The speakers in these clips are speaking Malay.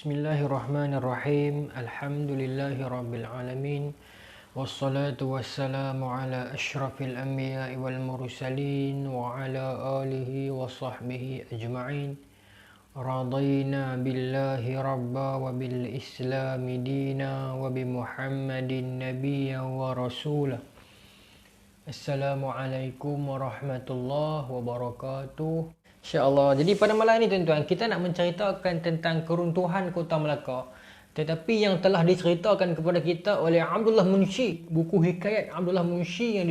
Bismillahirrahmanirrahim. Alhamdulillahirabbil alamin. Wassalatu wassalamu ala asyrafil anbiya'i wal mursalin wa ala alihi wa sahbihi ajma'in. Radayna billahi rabba wa bil islami dina wa bi Muhammadin nabiyya wa rasulah. Assalamualaikum warahmatullahi wabarakatuh. InsyaAllah. Jadi pada malam ini tuan-tuan, kita nak menceritakan tentang keruntuhan Kota Melaka. Tetapi yang telah diceritakan kepada kita oleh Abdullah Munshi, buku hikayat Abdullah Munshi yang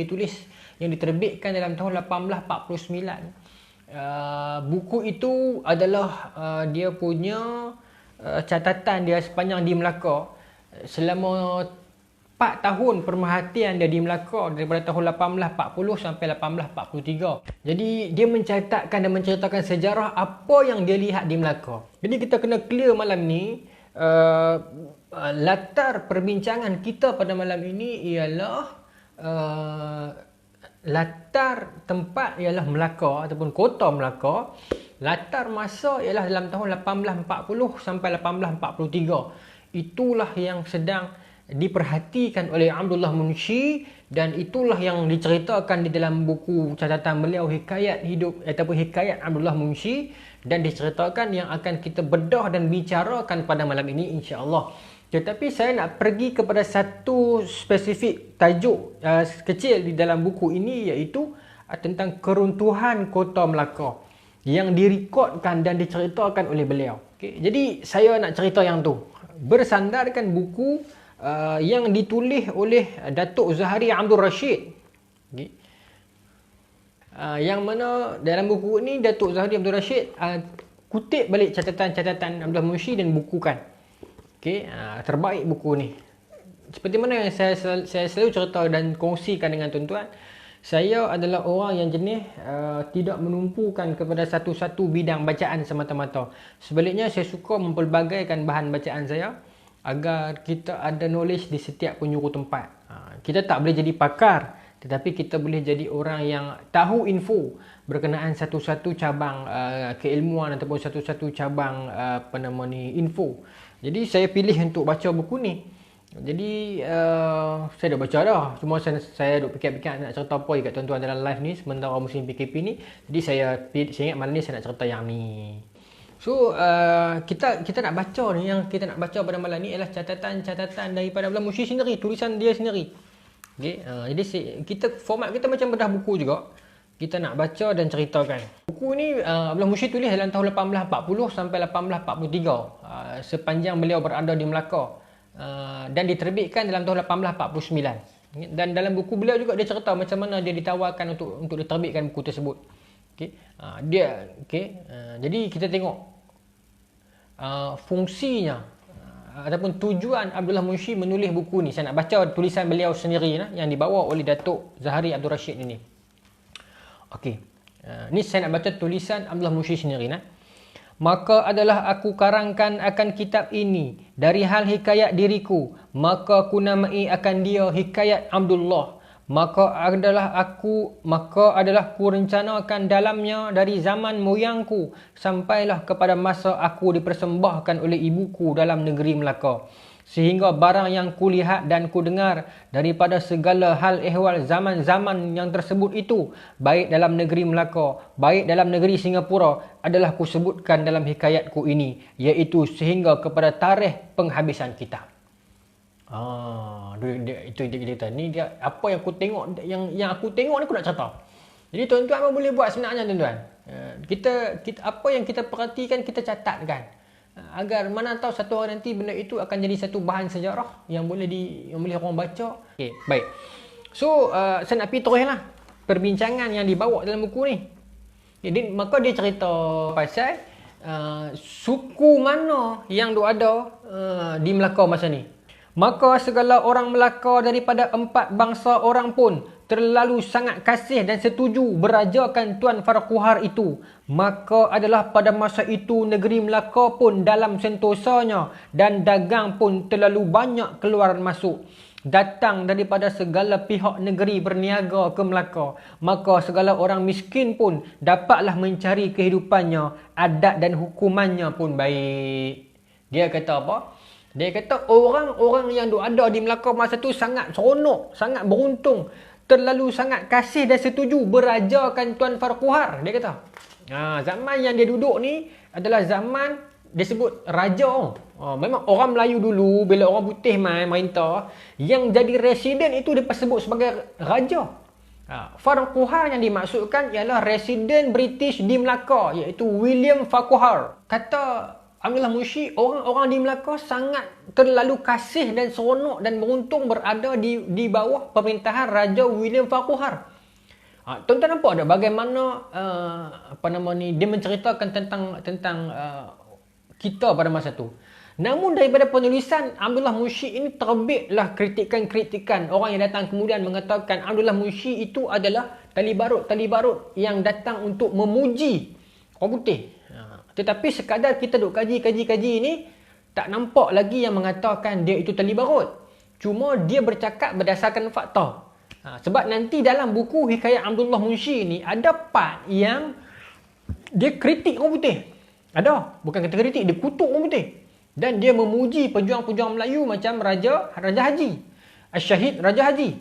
diterbitkan dalam tahun 1849. Buku itu adalah dia punya catatan dia sepanjang di Melaka. Selama 4 tahun pemerhatian dia di Melaka daripada tahun 1840 sampai 1843. Jadi dia mencatatkan dan menceritakan sejarah apa yang dia lihat di Melaka. Jadi kita kena clear malam ni, latar perbincangan kita pada malam ini ialah latar tempat ialah Melaka ataupun Kota Melaka. Latar masa ialah dalam tahun 1840 sampai 1843. Itulah yang sedang diperhatikan oleh Abdullah Munshi dan itulah yang diceritakan di dalam buku catatan beliau hikayat hidup ataupun hikayat Abdullah Munshi, dan diceritakan yang akan kita bedah dan bicarakan pada malam ini insya-Allah. Tetapi saya nak pergi kepada satu spesifik tajuk kecil di dalam buku ini, iaitu tentang keruntuhan Kota Melaka yang direkodkan dan diceritakan oleh beliau. Okay. Jadi saya nak cerita yang tu bersandarkan buku yang ditulis oleh Datuk Zahari Abdul Rashid. Okay. Yang mana dalam buku ni Datuk Zahari Abdul Rashid kutip balik catatan-catatan Abdullah Munshi dan bukukan. Okay. Terbaik buku ni. Seperti mana yang saya selalu cerita dan kongsikan dengan tuan-tuan, saya adalah orang yang jenis tidak menumpukan kepada satu-satu bidang bacaan semata-mata. Sebaliknya saya suka mempelbagaikan bahan bacaan saya agar kita ada knowledge di setiap penjuru tempat. Kita tak boleh jadi pakar, tetapi kita boleh jadi orang yang tahu info berkenaan satu-satu cabang keilmuan ataupun satu-satu cabang info. Jadi saya pilih untuk baca buku ni. Jadi saya dah baca dah. Cuma saya duk fikir-fikir nak cerita apa dekat tuan-tuan dalam live ni sementara musim PKP ni. Jadi saya ingat malam ni saya nak cerita yang ni. So kita nak baca ni, yang kita nak baca pada malam ni ialah catatan-catatan daripada Abdullah Munshi sendiri, tulisan dia sendiri. Okay? Jadi format kita macam bedah buku juga. Kita nak baca dan ceritakan. Buku ni Abdullah Munshi tulis dalam tahun 1840 sampai 1843, sepanjang beliau berada di Melaka, dan diterbitkan dalam tahun 1849. Dan dalam buku beliau juga dia cerita macam mana dia ditawarkan untuk diterbitkan buku tersebut. Okay. Jadi kita tengok fungsinya ataupun tujuan Abdullah Munshi menulis buku ni. Saya nak baca tulisan beliau sendiri yang dibawa oleh Datuk Zahari Abdul Rashid ini. Okey. Ni saya nak baca tulisan Abdullah Munshi sendiri. Maka adalah aku karangkan akan kitab ini dari hal hikayat diriku, maka ku namai akan dia hikayat Abdullah. Maka adalah ku rencanakan dalamnya dari zaman moyangku sampailah kepada masa aku dipersembahkan oleh ibuku dalam negeri Melaka. Sehingga barang yang kulihat dan ku dengar daripada segala hal ehwal zaman-zaman yang tersebut itu, baik dalam negeri Melaka, baik dalam negeri Singapura, adalah ku sebutkan dalam hikayatku ini, iaitu sehingga kepada tarikh penghabisan kitab. Itu dia cerita. Ni dia apa yang aku tengok, yang aku tengok ni aku nak cerita. Jadi tuan-tuan pun boleh buat sebenarnya tuan-tuan. Kita apa yang kita perhatikan kita catatkan. Agar mana tahu satu hari nanti benda itu akan jadi satu bahan sejarah yang boleh orang baca. Okey, baik. So saya nak pergi teruslah perbincangan yang dibawa dalam buku ni. Jadi maka dia cerita pasal suku mana yang ada di Melaka masa ni. Maka segala orang Melaka daripada 4 bangsa orang pun terlalu sangat kasih dan setuju berajakan Tuan Farquhar itu. Maka adalah pada masa itu negeri Melaka pun dalam sentosanya dan dagang pun terlalu banyak keluar masuk. Datang daripada segala pihak negeri berniaga ke Melaka. Maka segala orang miskin pun dapatlah mencari kehidupannya. Adat dan hukumannya pun baik. Dia kata apa? Dia kata orang-orang yang ada di Melaka masa tu sangat seronok, sangat beruntung, terlalu sangat kasih dan setuju berajakan Tuan Farquhar. Dia kata, zaman yang dia duduk ni adalah zaman dia sebut raja. Memang orang Melayu dulu bila orang putih merintah, yang jadi residen itu dia sebut sebagai raja. Farquhar yang dimaksudkan ialah residen British di Melaka, iaitu William Farquhar. Kata Abdullah Munsyi, orang-orang di Melaka sangat terlalu kasih dan seronok dan beruntung berada di bawah pemerintahan Raja William Farquhar. Tuan-tuan nampak tak bagaimana dia menceritakan tentang kita pada masa tu. Namun daripada penulisan Abdullah Munsyi ini terbitlah kritikan-kritikan orang yang datang kemudian mengatakan Abdullah Munsyi itu adalah tali barut yang datang untuk memuji orang putih. Tetapi sekadar kita duk kaji ni, tak nampak lagi yang mengatakan dia itu tali barut. Cuma dia bercakap berdasarkan fakta. Sebab nanti dalam buku Hikayat Abdullah Munsyi ni ada part yang dia kritik orang putih. Ada, bukan kata kritik, dia kutuk orang putih. Dan dia memuji pejuang-pejuang Melayu macam Raja Haji, Syahid Raja Haji.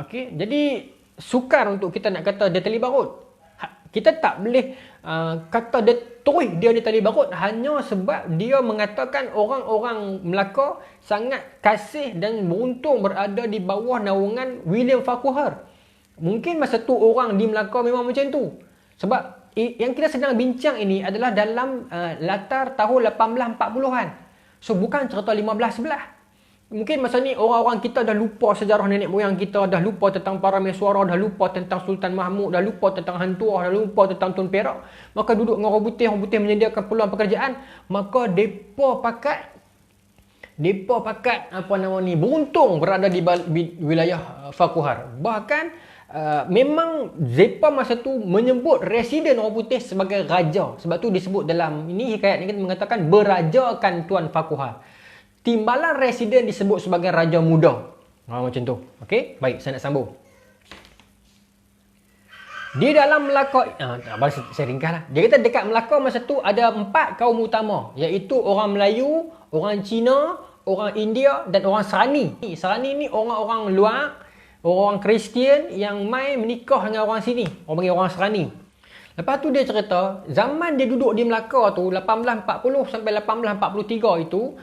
Okey, jadi sukar untuk kita nak kata dia tali barut. Kita tak boleh kata dia terus dia ni tali barut hanya sebab dia mengatakan orang-orang Melaka sangat kasih dan beruntung berada di bawah naungan William Farquhar. Mungkin masa tu orang di Melaka memang macam tu. Sebab yang kita sedang bincang ini adalah dalam latar tahun 1840-an. So bukan cerita 1511. Mungkin masa ni orang-orang kita dah lupa sejarah nenek moyang kita, dah lupa tentang para mesuara, dah lupa tentang Sultan Mahmud, dah lupa tentang Hang Tuah, dah lupa tentang Tun Perak. Maka duduk dengan orang putih menyediakan peluang pekerjaan, maka depa pakat beruntung berada di wilayah Farquhar. Bahkan memang Zepa masa tu menyebut residen orang putih sebagai raja. Sebab tu disebut dalam ini hikayat ni mengatakan berajakan Tuan Farquhar. Timbalan residen disebut sebagai raja muda. Macam tu. Okey, baik, saya nak sambung. Di dalam Melaka, saya ringkaslah. Dia kata dekat Melaka masa tu ada 4 kaum utama, iaitu orang Melayu, orang Cina, orang India dan orang Serani. Serani ni orang-orang luar, orang Kristian yang mai menikah dengan orang sini. Orang panggil orang Serani. Lepas tu dia cerita, zaman dia duduk di Melaka tu, 1840 sampai 1843 itu,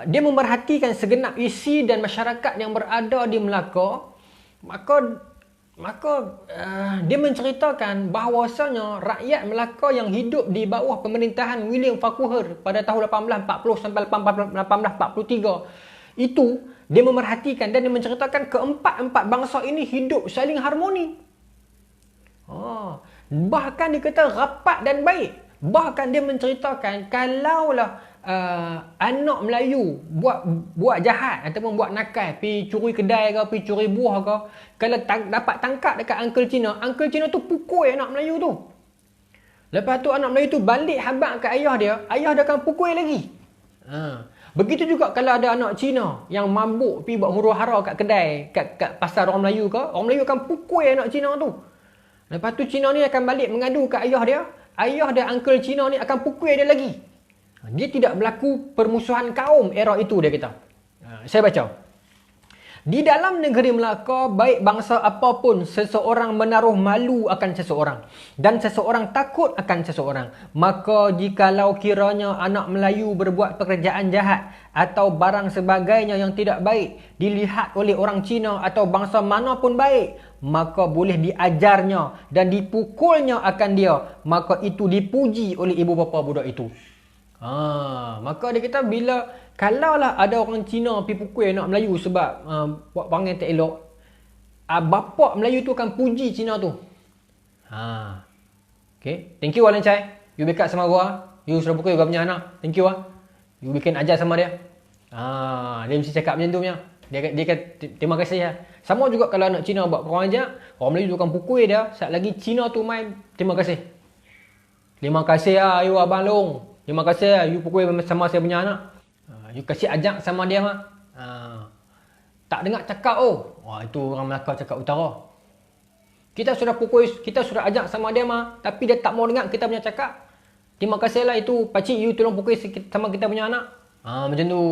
dia memerhatikan segenap isi dan masyarakat yang berada di Melaka. Maka dia menceritakan bahawasanya rakyat Melaka yang hidup di bawah pemerintahan William Farquhar pada tahun 1840 sampai 1843 itu, dia memerhatikan dan dia menceritakan keempat-empat bangsa ini hidup saling harmoni. Bahkan dia kata rapat dan baik. Bahkan dia menceritakan kalaulah anak Melayu buat jahat ataupun buat nakal, pergi curi kedai ke, pergi curi buah ke, kalau dapat tangkap dekat Uncle Cina tu pukul anak Melayu tu. Lepas tu anak Melayu tu balik habaq ke ayah dia akan pukul lagi. Begitu juga kalau ada anak Cina yang mabuk pergi buat huru-hara kat kedai, kat pasar orang Melayu ke, orang Melayu akan pukul anak Cina tu. Lepas tu Cina ni akan balik mengadu kat ayah dia Uncle Cina ni akan pukul dia lagi. Dia tidak berlaku permusuhan kaum era itu, dia kata. Saya baca. Di dalam negeri Melaka, baik bangsa apapun, seseorang menaruh malu akan seseorang dan seseorang takut akan seseorang. Maka jikalau kiranya anak Melayu berbuat pekerjaan jahat atau barang sebagainya yang tidak baik dilihat oleh orang Cina atau bangsa manapun baik, maka boleh diajarnya dan dipukulnya akan dia. Maka itu dipuji oleh ibu bapa budak itu. Maka dia kata bila kalaulah ada orang Cina pergi pukul anak Melayu sebab buat perangai tak elok, bapa Melayu tu akan puji Cina tu. Okay, thank you Alan Chai. You backup sama gua. You sudah pukul gua punya anak. Thank you You bikin ajar sama dia. Dia mesti cakap macam tu punya. Dia kata terima kasih ya. Sama juga kalau anak Cina buat kurang ajar, orang Melayu tu akan pukul dia. Saat lagi Cina tu main, terima kasih. Terima kasih you Abang Long. Terima kasih you pukul sama saya punya anak. You kasih ajak sama dia mah. Tak dengar cakap itu orang Melaka cakap utara. Kita sudah pukul, kita sudah ajak sama dia mah, tapi dia tak mau dengar kita punya cakap. Terima kasihlah itu pakcik you tolong pukul sama kita punya anak. Macam tu.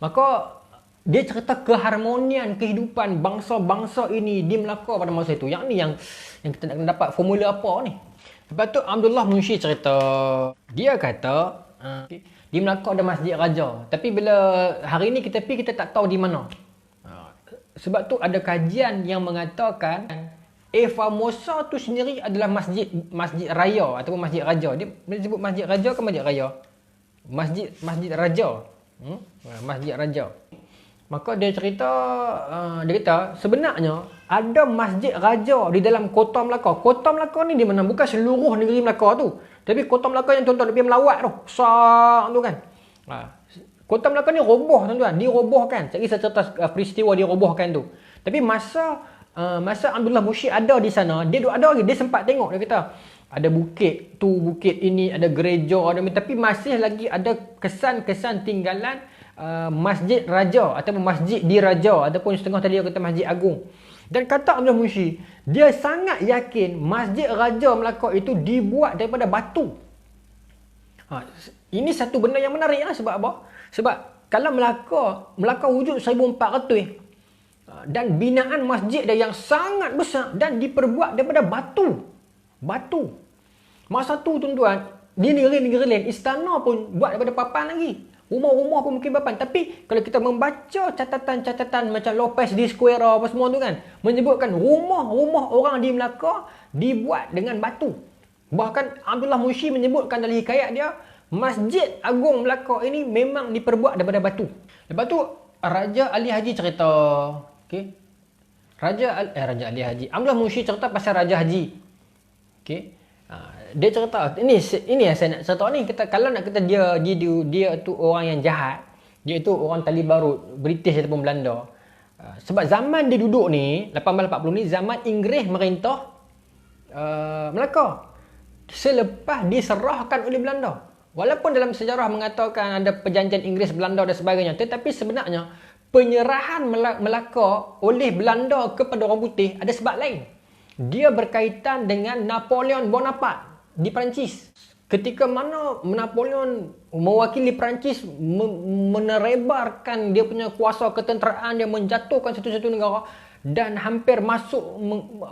Maka dia cerita keharmonian kehidupan bangsa-bangsa ini di Melaka pada masa itu. Yang ni yang kita nak dapat formula apa ni. Lepas tu Abdullah Munshi cerita. Dia kata di Melaka ada Masjid Raja. Tapi bila hari ni kita pergi, kita tak tahu di mana. Sebab tu ada kajian yang mengatakan Formosa tu sendiri adalah masjid raya ataupun masjid raja. Dia sebut masjid raja ke masjid raya? Masjid raja. Masjid raja. Maka dia cerita, dia kata sebenarnya ada masjid raja di dalam kota Melaka. Kota Melaka ni di mana? Bukan seluruh negeri Melaka tu. Tapi kota Melaka yang tuan-tuan pergi melawat tu. Besar tu kan. Kota Melaka ni roboh tuan-tuan. Dirobohkan. Saya cerita peristiwa dirobohkan tu. Tapi masa Abdullah Munshi ada di sana, dia ada lagi. Dia sempat tengok. Dia kata ada bukit tu, bukit ini, ada gereja, tapi masih lagi ada kesan-kesan tinggalan masjid raja ataupun masjid diraja ataupun setengah tadi kata masjid agung. Dan kata Abdullah Munshi, dia sangat yakin masjid raja Melaka itu dibuat daripada batu. Ini satu benda yang menarik lah. Sebab apa? Sebab kalau Melaka wujud 1400 dan binaan masjid dia yang sangat besar dan diperbuat daripada batu. Masa tu tuan-tuan, di negeri-negeri lain istana pun buat daripada papan lagi. Rumah-rumah pun mungkin papan. Tapi kalau kita membaca catatan-catatan macam Lopez di Square apa semua tu kan, menyebutkan rumah-rumah orang di Melaka dibuat dengan batu. Bahkan Abdullah Munshi menyebutkan dalam hikayat dia, Masjid Agung Melaka ini memang diperbuat daripada batu. Lepas tu Raja Ali Haji cerita, okey. Raja Ali Haji. Abdullah Munshi cerita pasal Raja Haji. Okey. Dia cerita ini yang saya nak cerita ni. Kalau nak kata dia tu orang yang jahat, dia tu orang tali barut British ataupun Belanda. Sebab zaman dia duduk ni 1840 ni zaman Inggeris merintah Melaka selepas diserahkan oleh Belanda. Walaupun dalam sejarah mengatakan ada perjanjian Inggeris Belanda dan sebagainya, tetapi sebenarnya penyerahan Melaka oleh Belanda kepada orang putih ada sebab lain. Dia berkaitan dengan Napoleon Bonaparte di Perancis. Ketika mana Napoleon mewakili Perancis menerebarkan dia punya kuasa ketenteraan, dia menjatuhkan satu-satu negara dan hampir masuk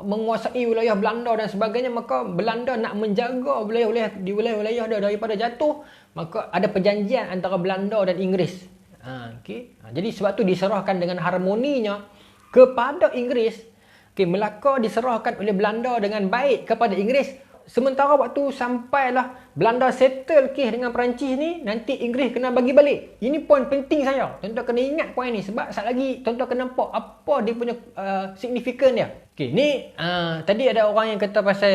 menguasai wilayah Belanda dan sebagainya, maka Belanda nak menjaga wilayah-wilayah dia daripada jatuh, maka ada perjanjian antara Belanda dan Inggeris. Jadi sebab tu diserahkan dengan harmoninya kepada Inggeris. Melaka diserahkan oleh Belanda dengan baik kepada Inggeris. Sementara waktu sampailah Belanda settle kes dengan Perancis ni, nanti Inggeris kena bagi balik. Ini poin penting saya. Tuan-tuan kena ingat poin ni. Sebab sekali lagi tuan-tuan kena nampak apa dia punya signifikan dia. Ni tadi ada orang yang kata pasal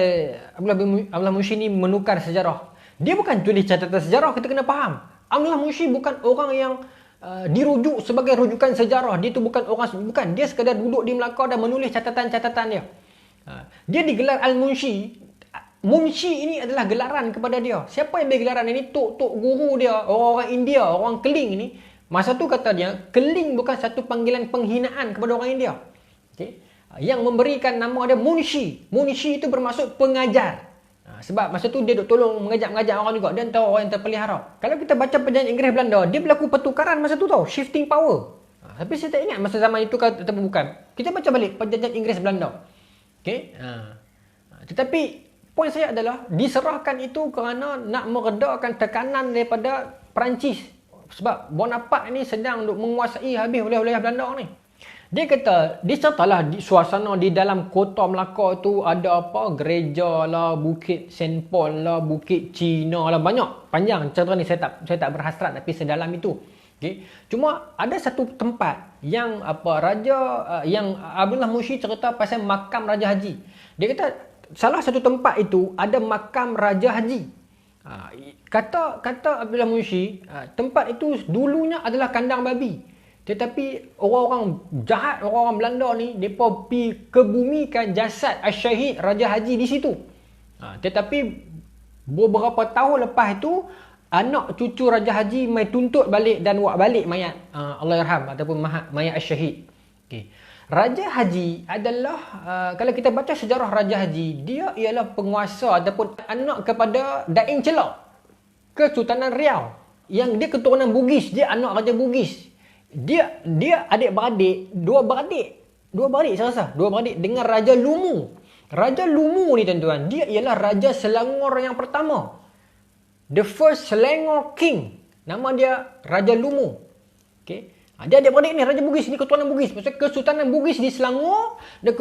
Abdullah Munshi ni menukar sejarah. Dia bukan tulis catatan sejarah, kita kena faham. Abdullah Munshi bukan orang yang dirujuk sebagai rujukan sejarah. Dia tu bukan dia sekadar duduk di Melaka dan menulis catatan-catatan dia. Dia digelar Al-Munshi. Munshi ini adalah gelaran kepada dia. Siapa yang beri gelaran ini? Tok guru dia, orang-orang India, orang Keling ni. Masa tu kata dia, Keling bukan satu panggilan penghinaan kepada orang India. Okay? Yang memberikan nama dia Munshi. Munshi itu bermaksud pengajar. Sebab masa tu dia duk tolong mengajar orang juga. Dia tahu orang yang terpelihara. Kalau kita baca perjanjian Inggeris Belanda, dia berlaku pertukaran masa tu tau. Shifting power. Tapi saya tak ingat masa zaman itu ataupun bukan. Kita baca balik perjanjian Inggeris Belanda. Okay? Tetapi poin saya adalah diserahkan itu kerana nak meredakan tekanan daripada Perancis. Sebab Bonaparte ni sedang menguasai habis wilayah-wilayah Belanda ni. Dia kata, dia ceritalah suasana di dalam kota Melaka tu ada apa? Gereja lah, Bukit Saint Paul lah, Bukit Cina lah. Banyak. Panjang cerita ni, saya tak berhasrat tapi sedalam itu. Okay. Cuma ada satu tempat yang yang Abdullah Munshi cerita pasal makam Raja Haji. Dia kata, salah satu tempat itu ada makam Raja Haji. Kata Abdullah Munshi, tempat itu dulunya adalah kandang babi. Tetapi orang-orang jahat, orang-orang Belanda ni, mereka pergi kebumikan jasad Syahid Raja Haji di situ. Tetapi beberapa tahun lepas itu, anak cucu Raja Haji mai tuntut balik dan buat balik mayat Allahyarham ataupun mayat Syahid. Okay. Raja Haji adalah kalau kita baca sejarah Raja Haji, dia ialah penguasa ataupun anak kepada Dain Celok, Kesultanan Riau, yang dia keturunan Bugis, dia anak Raja Bugis. Dia adik-beradik, dua beradik saya rasa, dua beradik dengan Raja Lumu. Raja Lumu ni tuan-tuan, dia ialah Raja Selangor yang pertama. The first Selangor King. Nama dia Raja Lumu. Okay. Dia adik-beradik ni, Raja Bugis ni keturunan Bugis. Maksudnya Kesultanan Bugis di Selangor dan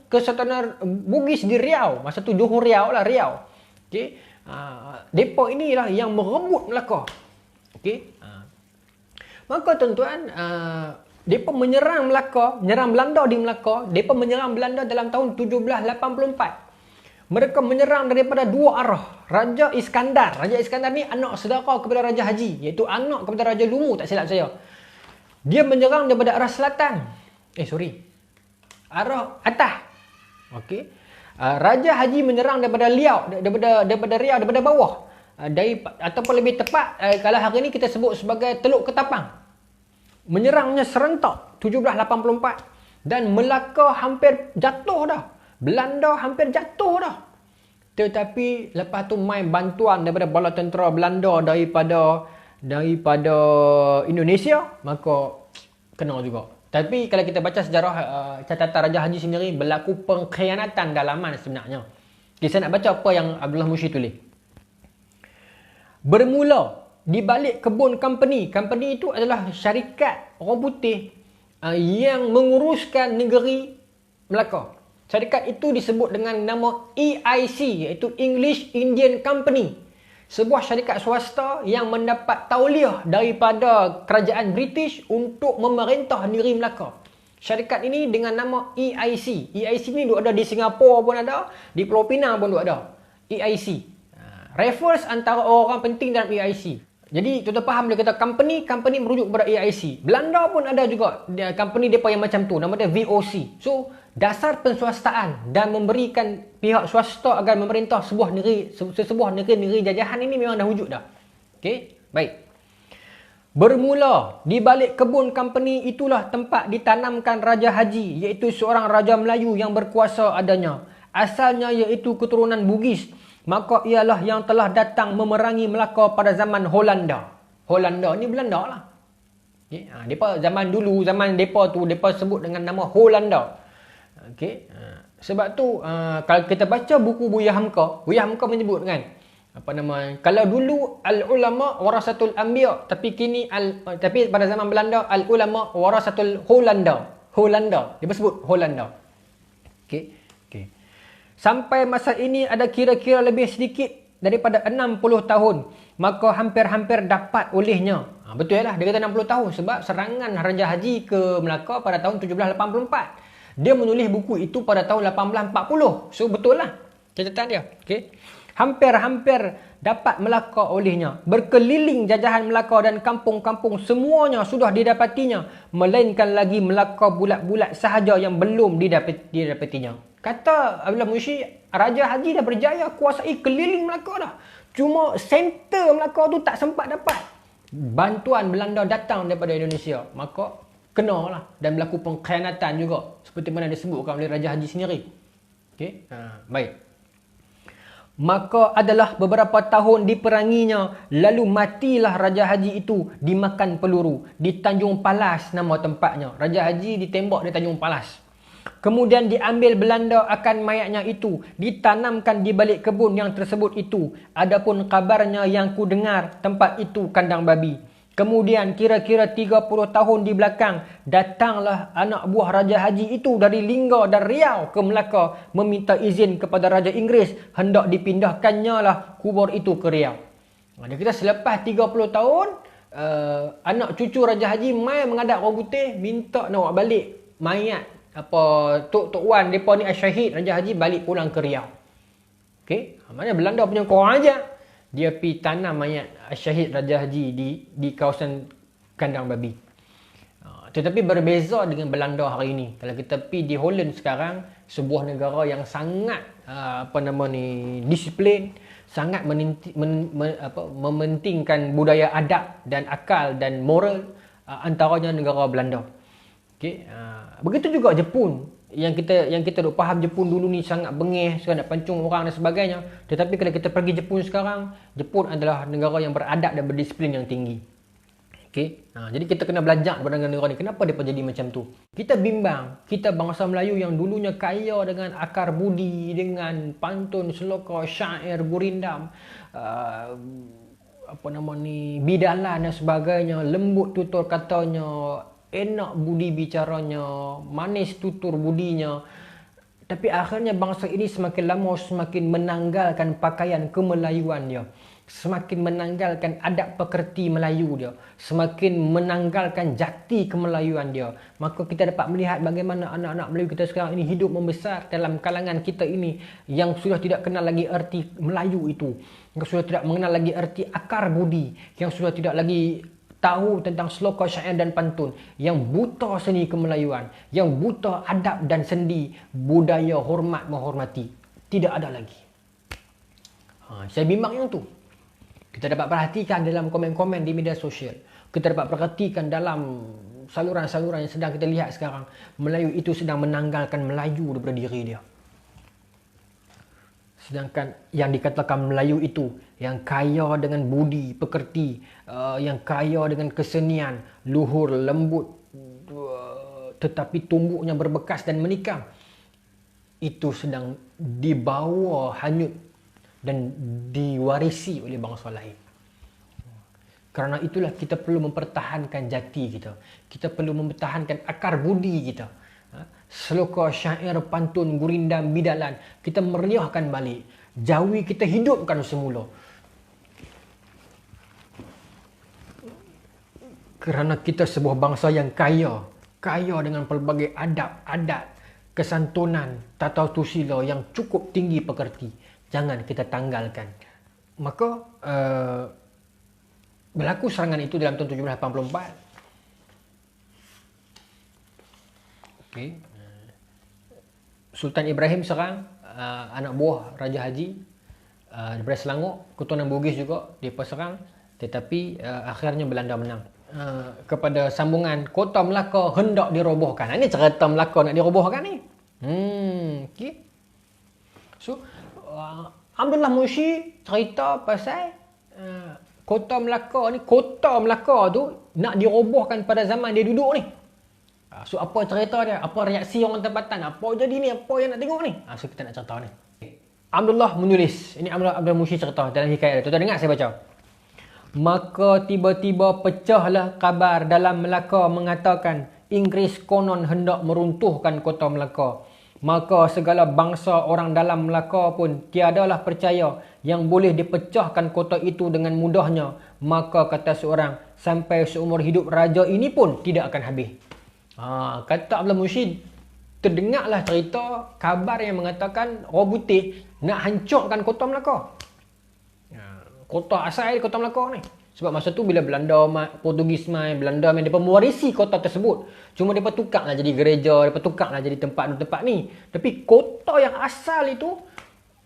Kesultanan Bugis di Riau. Masa tu Johor Riau lah, Riau. Okay. Mereka inilah yang merebut Melaka. Okay. Maka tuan-tuan, mereka menyerang Melaka, menyerang Belanda di Melaka. Mereka menyerang Belanda dalam tahun 1784. Mereka menyerang daripada dua arah. Raja Iskandar ni anak saudara kepada Raja Haji, iaitu anak kepada Raja Lumu, tak silap saya. Dia menyerang daripada arah selatan. Arah atas. Okey. Raja Haji menyerang daripada Riau, daripada bawah. Ataupun lebih tepat, kalau hari ini kita sebut sebagai Teluk Ketapang. Menyerangnya serentak 1784 dan Melaka hampir jatuh dah. Belanda hampir jatuh dah. Tetapi lepas tu main bantuan daripada bala tentera Belanda daripada Indonesia, maka kena juga. Tapi kalau kita baca sejarah catatan Raja Haji sendiri, berlaku pengkhianatan dalaman sebenarnya. Okay, saya nak baca apa yang Abdullah Mushi tulis. Bermula di balik kebun company. Company itu adalah syarikat orang putih yang menguruskan negeri Melaka. Syarikat itu disebut dengan nama EIC, iaitu English Indian Company. Sebuah syarikat swasta yang mendapat tauliah daripada kerajaan British untuk memerintah negeri Melaka. Syarikat ini dengan nama EIC. EIC ni ada di Singapura pun ada, di Pulau Pinang pun ada. EIC. Refers antara orang penting dalam EIC. Jadi tuan-tuan faham dia kata company merujuk kepada EIC. Belanda pun ada juga company depa yang macam tu, nama dia VOC. So dasar penswastaan dan memberikan pihak swasta agar memerintah sebuah negeri jajahan ini memang dah wujud dah. Okey, baik. Bermula di balik kebun company itulah tempat ditanamkan Raja Haji, iaitu seorang raja Melayu yang berkuasa adanya. Asalnya iaitu keturunan Bugis. Maka ialah yang telah datang memerangi Melaka pada zaman Holanda. Holanda ni Belanda lah. Okay. Depa zaman dulu, zaman depa tu, depa sebut dengan nama Holanda. Okay. Sebab tu, kalau kita baca buku Buya Hamka menyebut kan, apa nama, kalau dulu al-ulama warasatul anbiya, tapi pada zaman Belanda al-ulama warasatul Holanda. Depa sebut Holanda. Okay. Sampai masa ini ada kira-kira lebih sedikit daripada 60 tahun. Maka hampir-hampir dapat olehnya. Betul lah, dia kata 60 tahun. Sebab serangan Raja Haji ke Melaka pada tahun 1784. Dia menulis buku itu pada tahun 1840. So betul lah catatan dia. Okay. Hampir-hampir dapat Melaka olehnya. Berkeliling jajahan Melaka dan kampung-kampung semuanya sudah didapatinya. Melainkan lagi Melaka bulat-bulat sahaja yang belum didapatinya. Kata Abdullah Mushi, Raja Haji dah berjaya kuasai keliling Melaka dah. Cuma center Melaka tu tak sempat dapat. Bantuan Belanda datang daripada Indonesia. Maka kenalah dan berlaku pengkhianatan juga. Seperti mana disebutkan oleh Raja Haji sendiri. Okay? Baik. Maka adalah beberapa tahun diperanginya. Lalu matilah Raja Haji itu dimakan peluru. Di Tanjung Palas nama tempatnya. Raja Haji ditembak di Tanjung Palas. Kemudian diambil Belanda akan mayatnya itu, ditanamkan di balik kebun yang tersebut itu. Adapun kabarnya yang ku dengar, tempat itu kandang babi. Kemudian kira-kira 30 tahun di belakang, datanglah anak buah Raja Haji itu dari Lingga dan Riau ke Melaka meminta izin kepada Raja Inggeris hendak dipindahkannya lah kubur itu ke Riau. Dia kata selepas 30 tahun, anak cucu Raja Haji mai menghadap orang putih minta nak bawa balik mayat Tok Wan depa ni syahid Raja Haji balik pulang ke Riau. Okey, maknanya Belanda punya korang aja. Dia pi tanam mayat syahid Raja Haji di kawasan kandang babi. Tetapi berbeza dengan Belanda hari ini. Kalau kita pi di Holland sekarang, sebuah negara yang sangat disiplin, sangat mementingkan budaya adab dan akal dan moral, antaranya negara Belanda. Okay. Begitu juga Jepun. Yang kita duk faham Jepun dulu ni sangat bengih, sangat nak pancung orang dan sebagainya. Tetapi kalau kita pergi Jepun sekarang, Jepun adalah negara yang beradab dan berdisiplin yang tinggi. Okay. Jadi kita kena belajar daripada negara ni. Kenapa dia jadi macam tu? Kita bimbang. Kita bangsa Melayu yang dulunya kaya dengan akar budi, dengan pantun, sloka, syair, gurindam, bidalan dan sebagainya, lembut tutur katanya, enak budi bicaranya, manis tutur budinya. Tapi akhirnya bangsa ini semakin lama semakin menanggalkan pakaian kemelayuan dia. Semakin menanggalkan adab pekerti Melayu dia. Semakin menanggalkan jati kemelayuan dia. Maka kita dapat melihat bagaimana anak-anak Melayu kita sekarang ini hidup membesar dalam kalangan kita ini yang sudah tidak kenal lagi erti Melayu itu. Yang sudah tidak mengenal lagi erti akar budi. Yang sudah tidak lagi tahu tentang sloka, syair dan pantun. Yang buta seni kemelayuan. Yang buta adab dan sendi budaya hormat menghormati. Tidak ada lagi. Saya bimbang yang tu. Kita dapat perhatikan dalam komen-komen di media sosial. Kita dapat perhatikan dalam saluran-saluran yang sedang kita lihat sekarang. Melayu itu sedang menanggalkan Melayu daripada diri dia. Sedangkan yang dikatakan Melayu itu, yang kaya dengan budi, pekerti, yang kaya dengan kesenian, luhur, lembut, tetapi tumbuknya berbekas dan menikam, itu sedang dibawa hanyut dan diwarisi oleh bangsa lain. Kerana itulah kita perlu mempertahankan jati kita. Kita perlu mempertahankan akar budi kita. Sloka, syair, pantun, gurindam, bidalan. Kita meriahkan balik. Jawi kita hidupkan semula. Kerana kita sebuah bangsa yang kaya. Kaya dengan pelbagai adab, adat, kesantunan, tata susila yang cukup tinggi pekerti. Jangan kita tanggalkan. Maka berlaku serangan itu dalam tahun 1784. Okay. Sultan Ibrahim serang anak buah Raja Haji daripada Selangor, Keturunan Bugis juga dia serang, tetapi akhirnya Belanda menang. Kepada sambungan Kota Melaka hendak dirobohkan. Ini cerita Melaka nak dirobohkan ni. Okay. So Abdullah Munsyi cerita pasal Kota Melaka ni, Kota Melaka tu nak dirobohkan pada zaman dia duduk ni. So apa cerita dia? Apa reaksi orang tempatan? Apa jadi ni? Apa yang nak tengok ni? So kita nak cerita ni. Abdullah menulis. Ini Abdullah Munsyi cerita dalam hikayat dia. Tuan-tuan dengar saya baca. Maka tiba-tiba pecahlah kabar dalam Melaka mengatakan Inggeris konon hendak meruntuhkan Kota Melaka. Maka segala bangsa orang dalam Melaka pun tiadalah percaya yang boleh dipecahkan kota itu dengan mudahnya. Maka kata seorang, sampai seumur hidup raja ini pun tidak akan habis. Kata Abdullah Munsyi, terdengarlah cerita kabar yang mengatakan orang putih nak hancurkan Kota Melaka. Kota asal Kota Melaka ni. Sebab masa tu bila Belanda, Portugis main, Belanda main, mereka mewarisi kota tersebut. Cuma mereka tukarlah jadi gereja, mereka tukarlah jadi tempat-tempat ni. Tapi kota yang asal itu,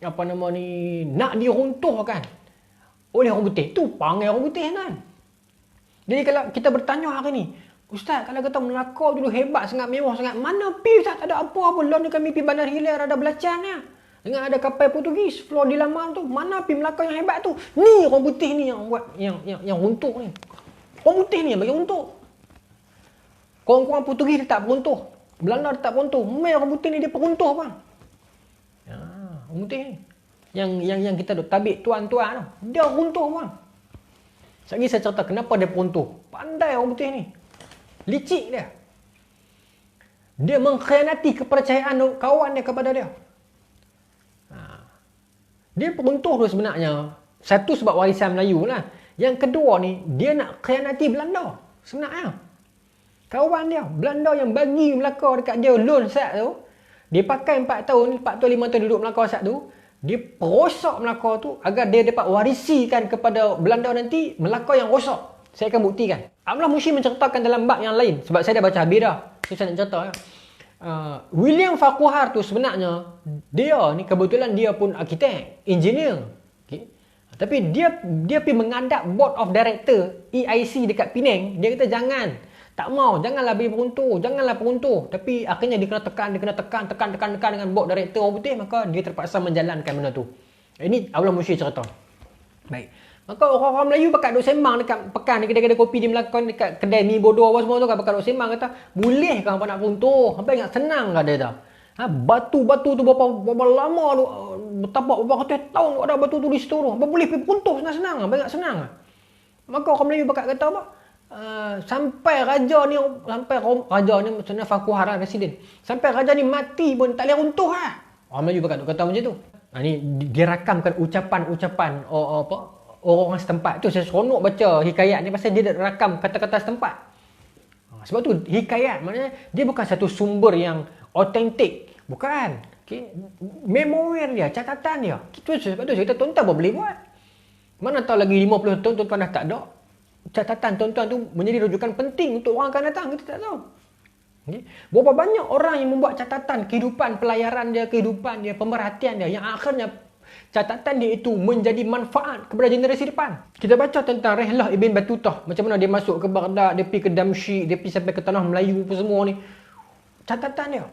nak diruntuhkan oleh orang putih. Tu panggil orang putih kan. Jadi kalau kita bertanya hari ni, Ustaz, kalau kata Melaka dulu hebat, sangat mewah, sangat, mana pi Ustaz? Tak ada apa-apa. Lalu kami pi Bandar Hilir, ada belacan ya. Dengan ada kapal Portugis, Flor di Lamar tu, mana pi Melaka yang hebat tu? Ni orang putih ni yang buat yang runtuh ni. Orang putih ni yang bagi runtuh. Korang-korang Portugis dia tak beruntuh. Belanda dia tak beruntuh. Orang putih ni dia peruntuh bang. Orang putih ni. Yang kita duk tabik tuan-tuan tu, dia runtuh bang. Sekali saya cerita kenapa dia peruntuh. Pandai orang putih ni. Licik dia. Dia mengkhianati kepercayaan kawan dia kepada dia. Dia peruntuh tu sebenarnya. Satu sebab warisan Melayu lah. Yang kedua ni, dia nak khianati Belanda. Sebenarnya. Kawan dia, Belanda yang bagi Melaka dekat dia loan sat tu. Dia pakai 4 tahun, 5 tahun duduk Melaka sat tu. Dia perosak Melaka tu agar dia dapat warisikan kepada Belanda nanti Melaka yang rosak. Saya akan buktikan. Abdullah Munsyi menceritakan dalam bab yang lain. Sebab saya dah baca habis dah. So saya nak cerita ya. William Farquhar tu sebenarnya dia ni kebetulan dia pun arkitek, engineer. Okay. Tapi dia pergi mengadap board of director EIC dekat Penang. Dia kata jangan. Tak mau, janganlah bagi peruntuk, janganlah peruntuk. Tapi akhirnya dia kena tekan dengan board director orang putih, maka dia terpaksa menjalankan benda tu. Ini Abdullah Musyid cerita. Baik. Maka orang-orang Melayu pakat duk sembang dekat pekan di kedai-kedai kopi di Melaka, dekat kedai mi bodoh apa semua tu kan, pakat duk sembang kata, boleh kan apa nak peruntuk? Sampai ingat senang kan dia dah. Batu-batu tu berapa lama tu, bertapak berapa ratus tahun tu ada batu tu di situ tu. Apa boleh pergi peruntuk senang-senang? Apa ingat senang? Maka orang Melayu pakat kata apa? Sampai raja ni maksudnya Farquhar Residen. Sampai raja ni mati pun tak boleh runtuh lah. Orang Melayu pakat kata macam tu. Ni dia rakamkan ucapan-ucapan orang setempat tu. Saya seronok baca hikayat ni pasal dia rakam kata-kata setempat. Sebab tu hikayat maknanya dia bukan satu sumber yang autentik, bukan. Okay. Memori dia, catatan dia. Sebab tu kita tuan-tuan pun boleh buat. Mana tahu lagi 50 tahun tuan-tuan dah tak ada. Catatan tuan-tuan tu menjadi rujukan penting untuk orang akan datang. Kita tak tahu. Okay. Berapa banyak orang yang membuat catatan kehidupan pelayaran dia, kehidupan dia, pemerhatian dia, yang akhirnya catatan dia itu menjadi manfaat kepada generasi depan. Kita baca tentang Rihlah Ibn Battutah, macam mana dia masuk ke Baghdad, dia pergi ke Damsyik, dia pergi sampai ke tanah Melayu apa semua ni. Catatan dia.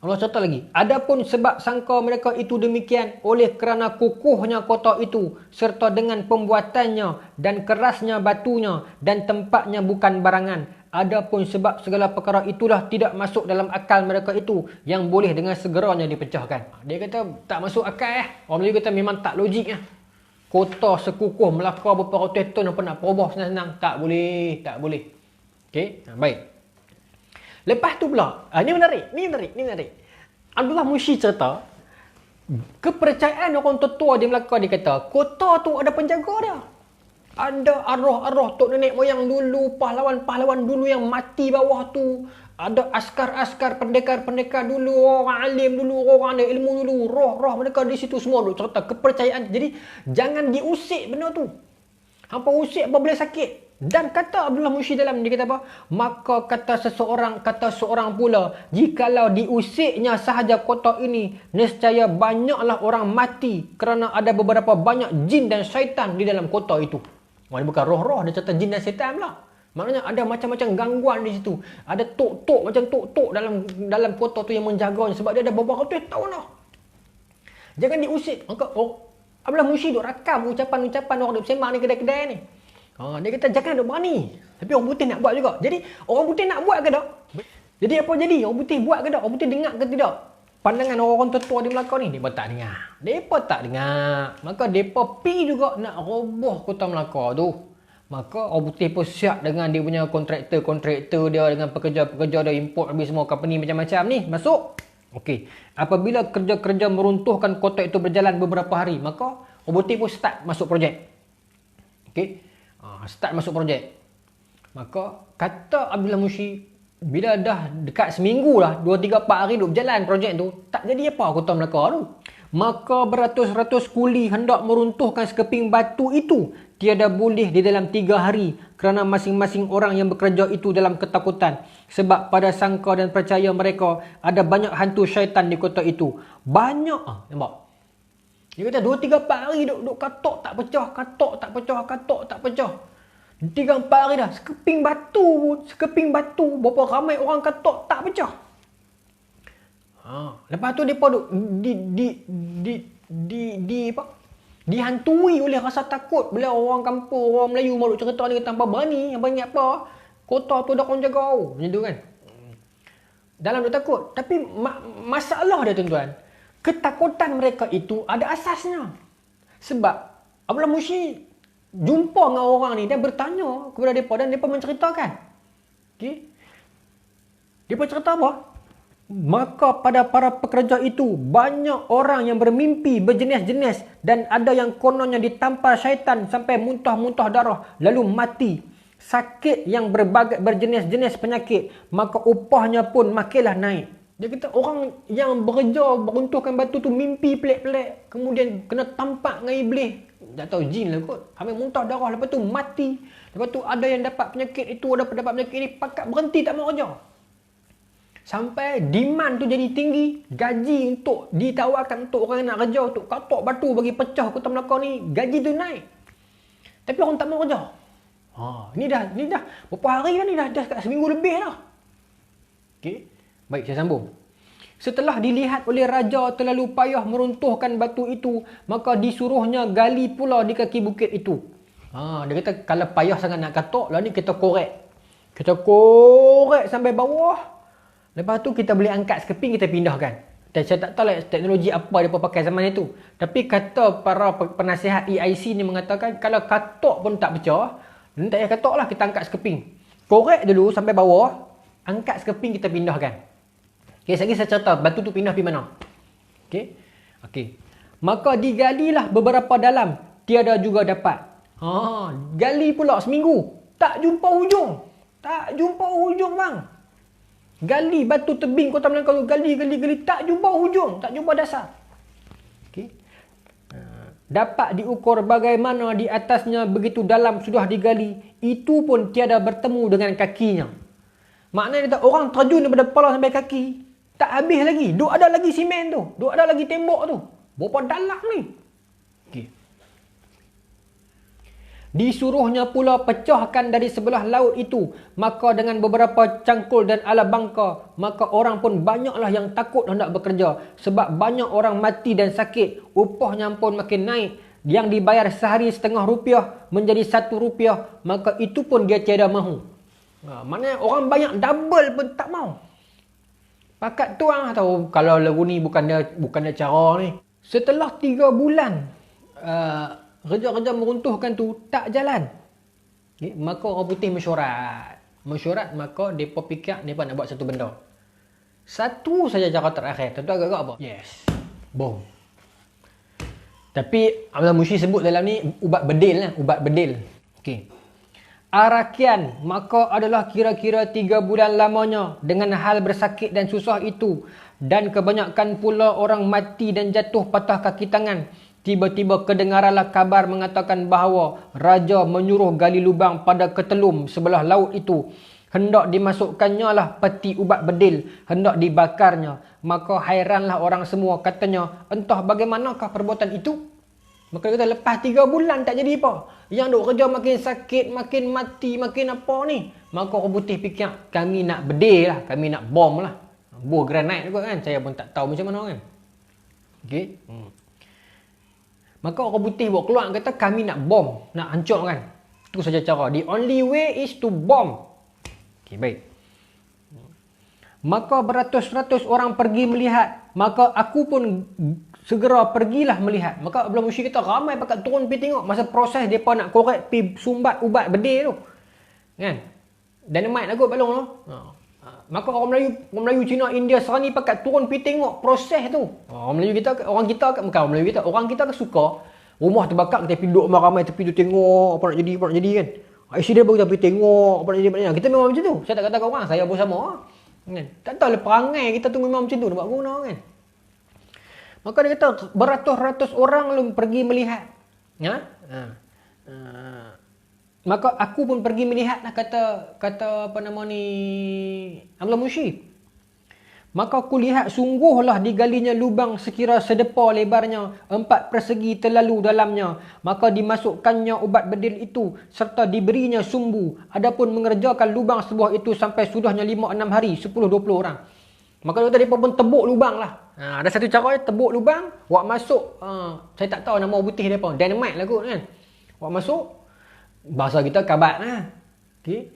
Allah cerita lagi. Adapun sebab sangka mereka itu demikian oleh kerana kukuhnya kota itu serta dengan pembuatannya dan kerasnya batunya dan tempatnya bukan barangan. Adapun sebab segala perkara itulah tidak masuk dalam akal mereka itu yang boleh dengan segeranya dipecahkan. Dia kata tak masuk akal . Orang Melayu kata memang tak logik . Kota sekukuh Melaka beberapa ratus tahun apa nak perubah senang-senang. Tak boleh. Tak boleh. Okey, baik. Lepas tu pula, ni menarik. Abdullah Musyid cerita, kepercayaan orang tua di Melaka dia kata, kota tu ada penjaga dia. Ada arwah-arwah tok nenek moyang dulu, pahlawan-pahlawan dulu yang mati bawah tu. Ada askar-askar, pendekar-pendekar dulu, orang alim dulu, orang ada ilmu dulu, roh-roh mereka di situ semua duk cerita kepercayaan. Jadi jangan diusik benda tu. Hampa usik apa boleh sakit. Dan kata Abdullah Musyid dalam dia kata apa? Maka kata seorang pula, jikalau diusiknya sahaja kota ini, nescaya banyaklah orang mati kerana ada beberapa banyak jin dan syaitan di dalam kota itu. Ini bukan roh-roh, dia cerita jin dan syaitan pula. Maknanya ada macam-macam gangguan di situ. Ada tok-tok macam tok-tok dalam kota tu yang menjaganya sebab dia ada beberapa ratus tahun dah. Jangan diusik. Maka Abdullah Musyid duk rakam ucapan-ucapan orang duk sembang ni kedai-kedai ni. Dia kata jangan duk berani. Tapi orang putih nak buat juga. Jadi orang putih nak buat ke tak? Jadi apa jadi? Orang putih buat ke tak? Orang putih dengar ke tidak? Pandangan orang tua di Melaka ni, mereka tak dengar. Mereka tak dengar. Maka mereka pergi juga nak roboh kota Melaka tu. Maka orang putih pun siap dengan dia punya kontraktor dia, dengan pekerja-pekerja dia, import habis semua company macam-macam ni. Masuk. Okey. Apabila kerja-kerja meruntuhkan kota itu berjalan beberapa hari, maka orang putih pun start masuk projek. Okey. Start masuk projek. Maka kata Abdullah Musyid, bila dah dekat seminggu lah, 2, 3, 4 hari duk berjalan projek tu, tak jadi apa kota Melaka tu. Maka beratus-ratus kuli hendak meruntuhkan sekeping batu itu. Tiada boleh di dalam 3 hari kerana masing-masing orang yang bekerja itu dalam ketakutan. Sebab pada sangka dan percaya mereka ada banyak hantu syaitan di kota itu. Banyak. Nampak? Dia kata 2, 3, 4 hari duk katok tak pecah. 3, 4 hari dah. Sekeping batu. Berapa ramai orang katok tak pecah. Lepas tu mereka duk dihantui oleh rasa takut. Bila orang kampung, orang Melayu malu cerita ni kata, apa berani? Apa ingat apa? Kota tu ada orang jaga. Macam tu kan. Dalam duk takut. Tapi masalah dia tuan-tuan, ketakutan mereka itu ada asasnya. Sebab Abdullah Musyid jumpa dengan orang ni dan bertanya kepada mereka dan mereka menceritakan. Okay? Mereka cerita apa? Maka pada para pekerja itu banyak orang yang bermimpi berjenis-jenis dan ada yang kononnya ditampar syaitan sampai muntah-muntah darah lalu mati. Sakit yang berbagai berjenis-jenis penyakit, maka upahnya pun makinlah naik. Dia kata orang yang bekerja meruntuhkan batu tu mimpi pelik-pelik, kemudian kena tampak dengan iblis. Tak tahu jin lah kot. Habis muntah darah, lepas tu mati. Lepas tu ada yang dapat penyakit itu, ada dapat penyakit ini, pakat berhenti tak mau kerja. Sampai demand tu jadi tinggi, gaji untuk ditawarkan untuk orang yang nak kerja, untuk katok batu bagi pecah kota Melaka ni, gaji tu naik. Tapi orang tak mau kerja. Ni dah berapa hari dah ni, dah kat seminggu lebih dah. Okey. Baik, saya sambung. Setelah dilihat oleh raja terlalu payah meruntuhkan batu itu, maka disuruhnya gali pula di kaki bukit itu. Dia kata kalau payah sangat nak katok, lah ni kita korek. Kita korek sampai bawah. Lepas tu kita boleh angkat sekeping, kita pindahkan. Dan saya tak tahu lah teknologi apa dia pakai zaman itu. Tapi kata para penasihat EIC ni mengatakan kalau katok pun tak pecah, tak payah katok lah, kita angkat sekeping. Korek dulu sampai bawah, angkat sekeping, kita pindahkan. Okay, lagi saya cerita batu tu pindah pergi mana. Okey. Maka digalilah beberapa dalam, tiada juga dapat. Gali pula seminggu, tak jumpa hujung. Tak jumpa hujung bang. Gali batu tebing Kota Melaka, gali, tak jumpa hujung, tak jumpa dasar. Okey. Dapat diukur bagaimana di atasnya begitu dalam sudah digali, itu pun tiada bertemu dengan kakinya. Maknanya orang terjun daripada kepala sampai kaki, tak habis lagi. Duk ada lagi simen tu. Duk ada lagi tembok tu. Berapa dalam ni? Okay. Disuruhnya pula pecahkan dari sebelah laut itu. Maka dengan beberapa cangkul dan ala bangka, maka orang pun banyaklah yang takut hendak bekerja. Sebab banyak orang mati dan sakit. Upahnya pun makin naik. Yang dibayar sehari RM0.5 menjadi RM1. Maka itu pun dia tiada mahu. Maknanya orang banyak double pun tak mau. Pakat tu orang tahu kalau lagu ni bukan dia cara ni. Setelah 3 bulan kerja-kerja meruntuhkan tu tak jalan. Okay, maka orang putih mesyuarat. Maka mereka fikir mereka nak buat satu benda. Satu saja cara terakhir. Tentu agak-agak apa? Yes. Bom. Tapi Abdullah Mushi sebut dalam ni ubat bedil lah. Ubat bedil. Okey. Arakian maka adalah kira-kira 3 bulan lamanya dengan hal bersakit dan susah itu, dan kebanyakan pula orang mati dan jatuh patah kaki tangan. Tiba-tiba kedengaranlah kabar mengatakan bahawa raja menyuruh gali lubang pada ketelum sebelah laut itu. Hendak dimasukkannya lah peti ubat bedil, hendak dibakarnya. Maka hairanlah orang semua, katanya, entah bagaimanakah perbuatan itu. Maka dia kata lepas 3 bulan tak jadi apa. Yang duk kerja makin sakit, makin mati, makin apa ni. Maka orang putih fikir kami nak bedil lah, kami nak bom lah. Buah granat juga kan. Saya pun tak tahu macam mana kan. Okey. Maka orang putih buat keluar kata kami nak bom, nak hancur kan. Itu saja cara. The only way is to bomb. Okey, baik. Maka beratus-ratus orang pergi melihat. Maka aku pun segera pergilah melihat. Maka Abdullah Mushi kata ramai pakat turun pergi tengok masa proses mereka nak korek pergi sumbat ubat bedil tu. Kan? Dynamite lah kot balong tu. Maka orang Melayu, Cina, India, Serani pakat turun pergi tengok proses tu. Orang kita kan suka rumah terbakar kita pergi duduk ramai tepi tu tengok apa nak jadi kan. Accident baru kita pergi tengok apa nak jadi. Kita memang macam tu. Saya tak kata kat orang, saya pun sama. Kan? Tak tahu lah perangai kita tu memang macam tu nak buat guna kan. Maka dia kata beratus-ratus orang lu pergi melihat. Maka aku pun pergi melihat lah kata apa nama ni Abdullah Mushi. Maka aku lihat sungguhlah digalinya lubang sekira sedepa lebarnya, 4 persegi terlalu dalamnya. Maka dimasukkannya ubat bedil itu serta diberinya sumbu. Adapun mengerjakan lubang sebuah itu sampai sudahnya 5-6 hari, 10-20 orang. Maka dia pun tebuk lubang lah. Ada satu cara dia tebuk lubang, buat masuk. Saya tak tahu nama putih dia apa. Dynamite lah kot kan. Buat masuk. Bahasa kita kabat lah. Okay.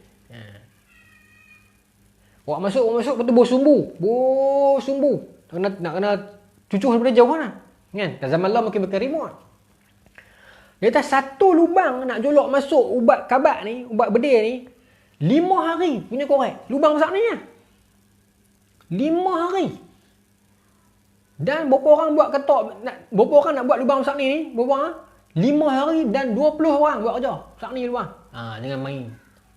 Buat masuk, lepas tu bos sumbu. Nak kena cucuh daripada jauh lah. Kan? Dan zaman lah makin remote. Dia kata satu lubang nak jolok masuk ubat kabat ni, ubat bedil ni, 5 hari punya korek. Lubang besar ni lah. 5 hari. Dan berapa orang buat ketok, berapa orang nak buat lubang besar ni, berapa orang? 5 hari dan 20 orang buat kerja. Besar ni lubang. Jangan main.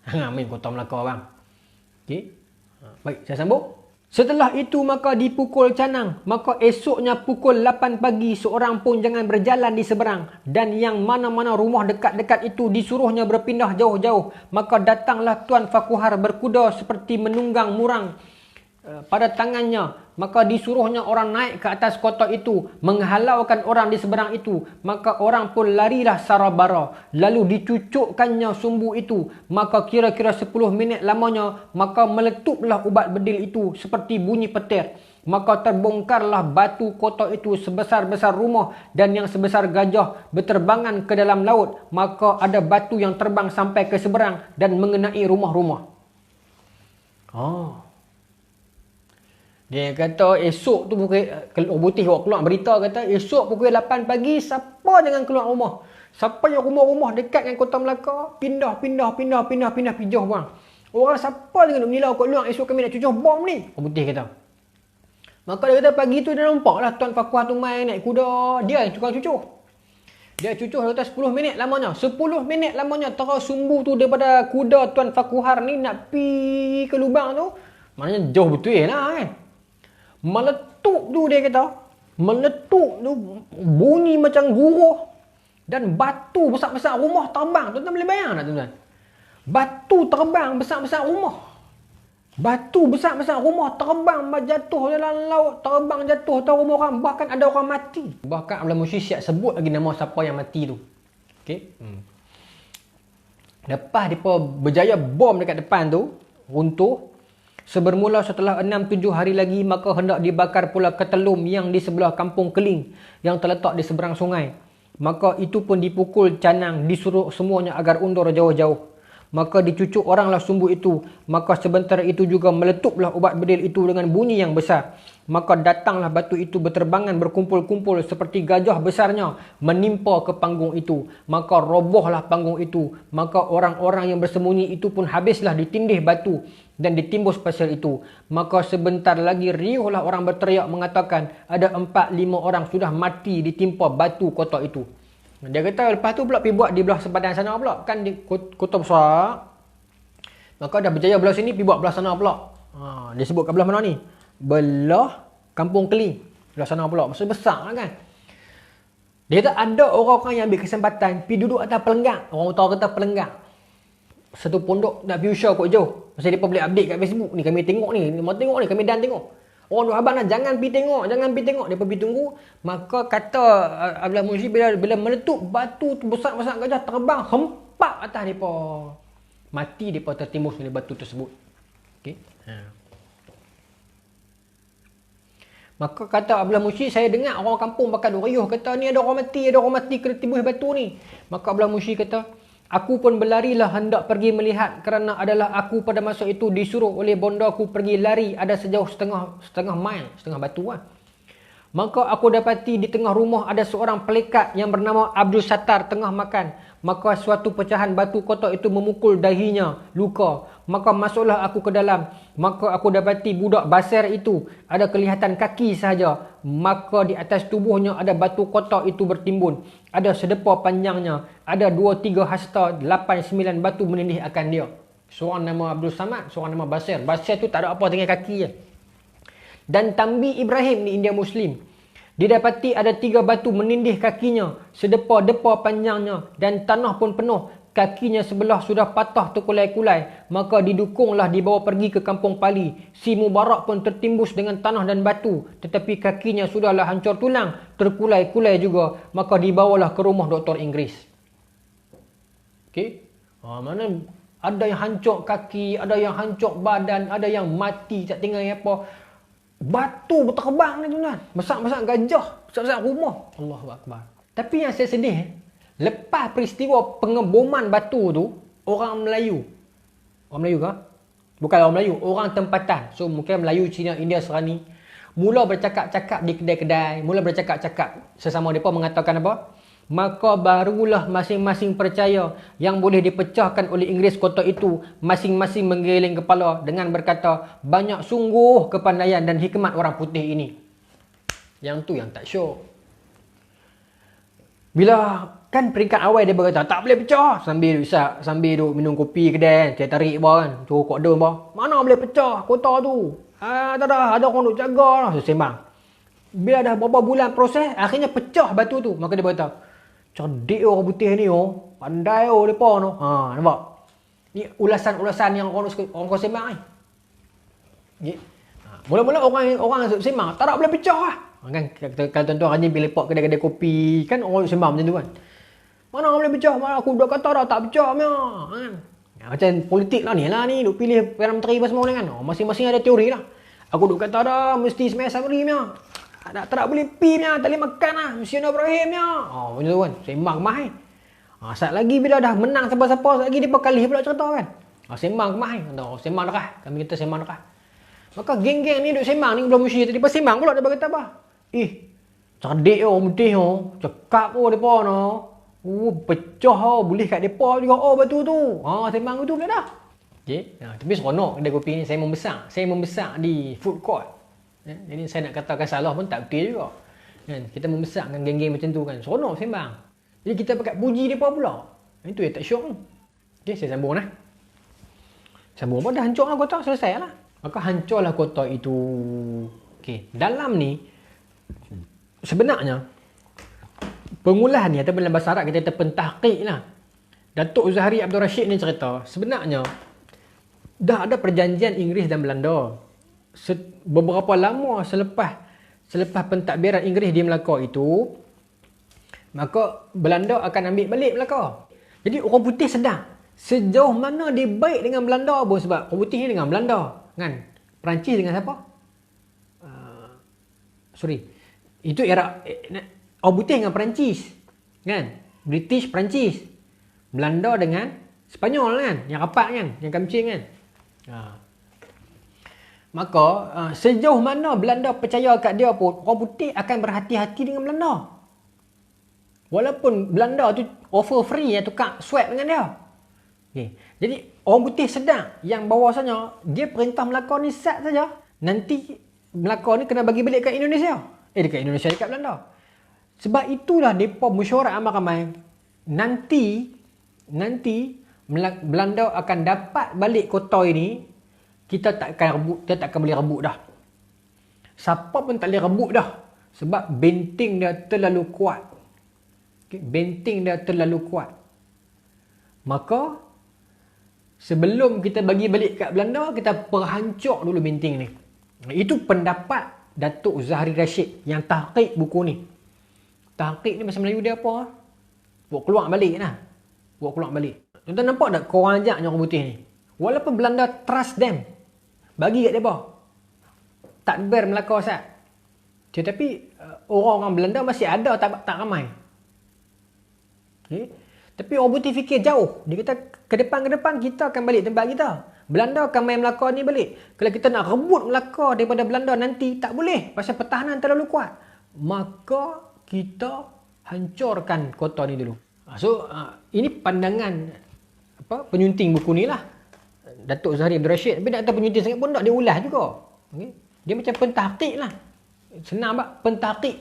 Jangan main Kota Melaka bang. Okey. Baik, saya sambung. Setelah itu maka dipukul canang. Maka esoknya pukul 8 pagi seorang pun jangan berjalan di seberang. Dan yang mana-mana rumah dekat-dekat itu disuruhnya berpindah jauh-jauh. Maka datanglah Tuan Fakuhar berkuda seperti menunggang murang. pada tangannya, maka disuruhnya orang naik ke atas kota itu, menghalaukan orang di seberang itu, maka orang pun larilah sarabara, lalu dicucukkannya sumbu itu, maka kira-kira 10 minit lamanya, maka meletuplah ubat bedil itu seperti bunyi petir, maka terbongkarlah batu kota itu sebesar-besar rumah dan yang sebesar gajah berterbangan ke dalam laut, maka ada batu yang terbang sampai ke seberang dan mengenai rumah-rumah. Dia kata esok tu pukul putih keluar berita kata esok pukul 8 pagi siapa jangan keluar rumah. Siapa yang rumah-rumah dekat dengan Kota Melaka pindah pijah bang. Orang siapa jangan menilau kat luar esok kami nak cucuk bom ni. Orang putih kata. Maka dia kata pagi tu dia nampaklah Tuan Farquhar tu main naik kuda, dia yang tukang cucuk. Dia cucuk dia kata 10 minit lamanya. 10 minit lamanya terus sumbu tu daripada kuda Tuan Farquhar ni nak pi ke lubang tu. Maknanya jauh betul lah kan. Meletup tu dia kata. Meletup tu bunyi macam guruh. Dan batu besar-besar rumah terbang. Tuan-tuan boleh bayang tak tuan-tuan? Batu terbang besar-besar rumah. Batu besar-besar rumah terbang jatuh dalam laut. Terbang jatuh atas rumah orang. Bahkan ada orang mati. Bahkan Abdullah Musyid siap sebut lagi nama siapa yang mati tu. Okay. Lepas mereka berjaya bom dekat depan tu. Runtuh. Sebermula setelah 6-7 hari lagi, maka hendak dibakar pula ketelum yang di sebelah kampung Keling yang terletak di seberang sungai. Maka itu pun dipukul canang, disuruh semuanya agar undur jauh-jauh. Maka dicucuk oranglah sumbu itu. Maka sebentar itu juga meletuplah ubat bedil itu dengan bunyi yang besar. Maka datanglah batu itu berterbangan berkumpul-kumpul seperti gajah besarnya menimpa ke panggung itu. Maka robohlah panggung itu. Maka orang-orang yang bersembunyi itu pun habislah ditindih batu dan ditimbus pasir itu. Maka sebentar lagi riuhlah orang berteriak mengatakan ada 4-5 orang sudah mati ditimpa batu kota itu. Dia kata lepas tu pula pergi buat di belah sempadan sana pula. Kan di kota besar. Maka dah berjaya belah sini pergi buat belah sana pula. Dia sebut kat belah mana ni? Belah Kampung Keling. Belah sana pula. Maksudnya besar lah kan. Dia kata ada orang-orang yang ambil kesempatan pergi duduk atas pelenggang. Orang utara kata pelenggang. Satu pondok nak pergi usah kot jauh. Masa dia boleh update kat Facebook ni. Kami tengok ni. Mau tengok ni. Kami dan tengok. Orang duk abang dah jangan pergi tengok. Jangan pergi tengok. Dia pergi tunggu. Maka kata Abdullah Musyid bila meletup batu tu besar-besar gajah terbang. Hempap atas mereka. Mati mereka tertimbus oleh batu tersebut. Okay. Maka kata Abdullah Musyid, saya dengar orang kampung bakal riuh. Kata ni ada orang mati kena timbus batu ni. Maka Abdullah Musyid kata, aku pun berlarilah hendak pergi melihat kerana adalah aku pada masa itu disuruh oleh bondaku pergi lari ada sejauh setengah mile, setengah batu lah. Maka aku dapati di tengah rumah ada seorang pelekat yang bernama Abdul Sattar tengah makan. Maka suatu pecahan batu kotak itu memukul dahinya, luka. Maka masuklah aku ke dalam. Maka aku dapati budak basir itu ada kelihatan kaki sahaja. Maka di atas tubuhnya ada batu kotak itu bertimbun. Ada sedepa panjangnya. Ada 2-3 hasta, 8-9 batu menindih akan dia. Seorang nama Abdul Samad, seorang nama Basir. Basir tu tak ada apa dengan kaki je. Dan Tambi Ibrahim ni India Muslim. Didapati ada 3 batu menindih kakinya, sedepa-depa panjangnya dan tanah pun penuh. Kakinya sebelah sudah patah terkulai-kulai. Maka didukunglah dibawa pergi ke kampung Pali. Si Mubarak pun tertimbus dengan tanah dan batu. Tetapi kakinya sudahlah hancur tulang, terkulai-kulai juga. Maka dibawalah ke rumah doktor Inggeris. Okey. Mana ada yang hancur kaki, ada yang hancur badan, ada yang mati tak tinggal apa. Batu berterbang ni tuan-tuan. Besar-besar gajah, besar-besar rumah. Allahu Akbar. Tapi yang saya sedih, lepas peristiwa pengeboman batu tu, orang Melayu. Orang Melayu ke? Bukan orang Melayu, orang tempatan. So mungkin Melayu, Cina, India, Serani. Mula bercakap-cakap di kedai-kedai. Mula bercakap-cakap sesama mereka mengatakan apa? Maka barulah masing-masing percaya yang boleh dipecahkan oleh Inggeris kota itu. Masing-masing menggeleng kepala dengan berkata, banyak sungguh kepandaian dan hikmat orang putih ini. Yang tu yang tak syok. Bila kan peringkat awal dia berkata, tak boleh pecah. Sambil duk minum kopi kedai, dia tarik bawah kan. Suruh kok ada bawah. Mana boleh pecah kota tu? Tak ada orang duk jaga lah. So, sembang. Bila dah beberapa bulan proses, akhirnya pecah batu tu. Maka dia berkata, cerdik orang putih ni pandai mereka tu. Nampak? Ni ulasan-ulasan yang orang sembang ni. Mula-mula orang sembang, tak nak boleh pecah lah. Kan kalau tuan-tuan rajin pergi lepak kedai-kedai kopi kan orang sembang macam tu kan. Mana boleh pecah, mana aku dah kata dah tak pecah punya. Kan. Macam politik lah ni, duk pilih Perdana Menteri apa semua ni kan. Masing-masing ada teori lah. Aku duk kata dah mesti Ismail Sabri punya. Tak nak boleh pi punya, tak boleh makan lah. Mesti Ibrahim punya. Macam tu kan. Sembang kemah eh. Saat lagi bila dah menang siapa-siapa, saat lagi dia berkali pula cerita kan. Sembang kemah eh. Sembang dah kah. Kami kata sembang dah kah. Maka geng-geng ni duk sembang ni belum mesti tadi pas sembang pula dia berkata apa? Cerdik orang putih cakap depa no. Pecah boleh kat depa juga batu tu. Sembang tu pula dah. Okey. Tapi seronok kedai kopi ni saya membesar di food court. Jadi saya nak katakan salah pun tak betul juga. Kan kita membesarkan geng-geng macam tu kan. Seronok sembang. Jadi kita pakai puji depa pula. Itu yang tak syok tu. Okey, saya sambung dah. Sambung apa dah hancur lah kota, selesai lah. Maka hancurlah kota itu. Okey, dalam ni sebenarnya pengulahan ni ataupun dalam bahasa Arab kita kata pentahqiq lah. Datuk Zahari Abdul Rashid ni cerita, sebenarnya dah ada perjanjian Inggeris dan Belanda. Beberapa lama selepas pentadbiran Inggeris di Melaka itu, maka Belanda akan ambil balik Melaka. Jadi orang putih sedang sejauh mana dia baik dengan Belanda pun, sebab orang putih ni dengan Belanda kan. Perancis dengan siapa? Itu era orang putih dengan Perancis kan. British Perancis, Belanda dengan Sepanyol kan, yang rapat kan, yang kamcing kan. Maka sejauh mana Belanda percaya kat dia pun, orang putih akan berhati-hati dengan Belanda. Walaupun Belanda tu offer free tukar swab dengan dia. Okay. Jadi orang putih sedang yang bahawasanya dia perintah Melaka ni sat saja, nanti Melaka ni kena bagi balik kat Indonesia. Dekat Indonesia, dekat Belanda. Sebab itulah mereka mesyuarat ramai-ramai. Nanti Belanda akan dapat balik kota ini, kita tak akan boleh rebut dah. Siapa pun tak boleh rebut dah. Sebab benteng dia terlalu kuat. Okay? Benteng dia terlalu kuat. Maka sebelum kita bagi balik kat Belanda, kita perhancur dulu benteng ni. Itu pendapat Datuk Zahari Rashid yang tahqiq buku ni. Tahqiq ni bahasa Melayu dia apa? Buat keluar balik lah. Buat keluar balik. Tuan-tuan nampak tak korang ajaknya orang putih ni? Walaupun Belanda trust them, bagi kat mereka tadbir Melaka sat. Tetapi orang-orang Belanda masih ada, tak ramai. Okay? Tapi orang putih fikir jauh. Dia kata ke depan kita akan balik tempat kita. Belanda akan main Melaka ni balik. Kalau kita nak rebut Melaka daripada Belanda nanti, tak boleh. Pasal pertahanan terlalu kuat. Maka kita hancurkan kota ni dulu. So, ini pandangan penyunting buku ni lah. Datuk Zahari Abdul Rashid. Tapi tak tahu penyunting sangat pun tak dia ulas juga. Okay? Dia macam pentahqiq lah. Senang tak? Pentahqiq.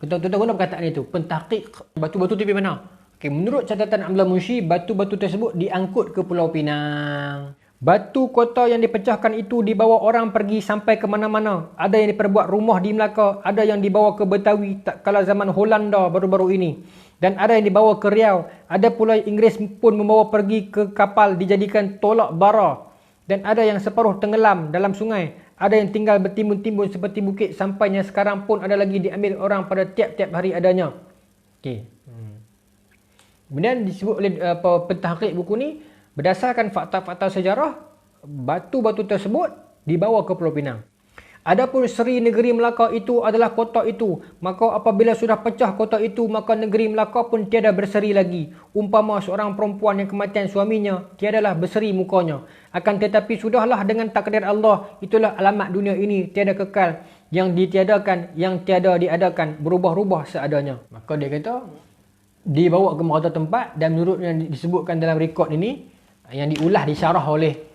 Tuan-tuan guna perkataan itu. Pentahqiq. Batu-batu tu pergi mana? Okay, menurut catatan Abdullah Munshi, batu-batu tersebut diangkut ke Pulau Pinang. Batu kota yang dipecahkan itu dibawa orang pergi sampai ke mana-mana. Ada yang diperbuat rumah di Melaka, ada yang dibawa ke Betawi tak kala zaman Holanda baru-baru ini. Dan ada yang dibawa ke Riau. Ada pula Inggeris pun membawa pergi ke kapal dijadikan tolak bara. Dan ada yang separuh tenggelam dalam sungai. Ada yang tinggal bertimbun-timbun seperti bukit sampainya sekarang pun ada lagi diambil orang pada tiap-tiap hari adanya. Okey. Kemudian disebut oleh pentahqiq buku ni, berdasarkan fakta-fakta sejarah, batu-batu tersebut dibawa ke Pulau Pinang. Adapun Seri Negeri Melaka itu adalah kota itu. Maka apabila sudah pecah kota itu, maka negeri Melaka pun tiada berseri lagi. Umpama seorang perempuan yang kematian suaminya, tiadalah berseri mukanya. Akan tetapi sudahlah dengan takdir Allah, itulah alamat dunia ini, tiada kekal. Yang ditiadakan, yang tiada diadakan, berubah-ubah seadanya. Maka dia kata, dibawa ke merata tempat, dan menurut yang disebutkan dalam rekod ini, yang diulah disyarah oleh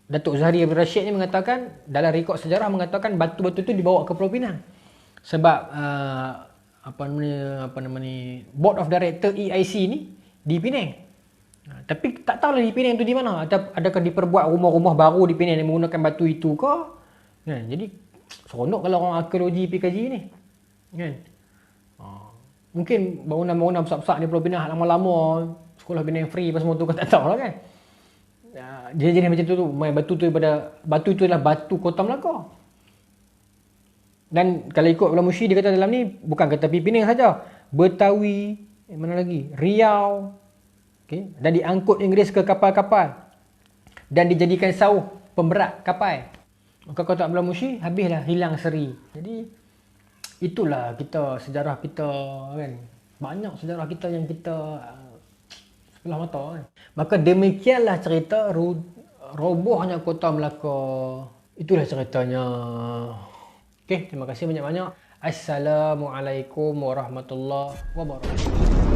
Datuk Zahari Abdul Rashid ni mengatakan, dalam rekod sejarah mengatakan batu-batu tu dibawa ke Pulau Pinang. Sebab Board of Director EIC ni di Penang. Tapi tak tahulah di Penang tu di mana. Adakah diperbuat rumah-rumah baru di Penang yang menggunakan batu itu ke? Kan? Jadi seronok kalau orang arkeologi pergi kaji ni. Kan? Mungkin bangunan-bangunan besar-besar di Pulau Pinang lama-lama, sekolah Penang free apa semua tu kan tak tahulah kan. Jenis-jenis macam tu, batu tu adalah batu Kota Melaka. Dan kalau ikut Ulama Mushi, dia kata dalam ni bukan kata pergi Penang saja. Betawi, mana lagi? Riau. Okay. Dan diangkut Inggeris ke kapal-kapal. Dan dijadikan sauh pemberat kapal. Maka kalau tak Ulama Mushi, habislah, hilang seri. Jadi itulah kita, sejarah kita kan. Banyak sejarah kita yang kita sebelah mata kan. Maka demikianlah cerita robohnya kota Melaka. Itulah ceritanya. Okey, terima kasih banyak-banyak. Assalamualaikum warahmatullahi wabarakatuh.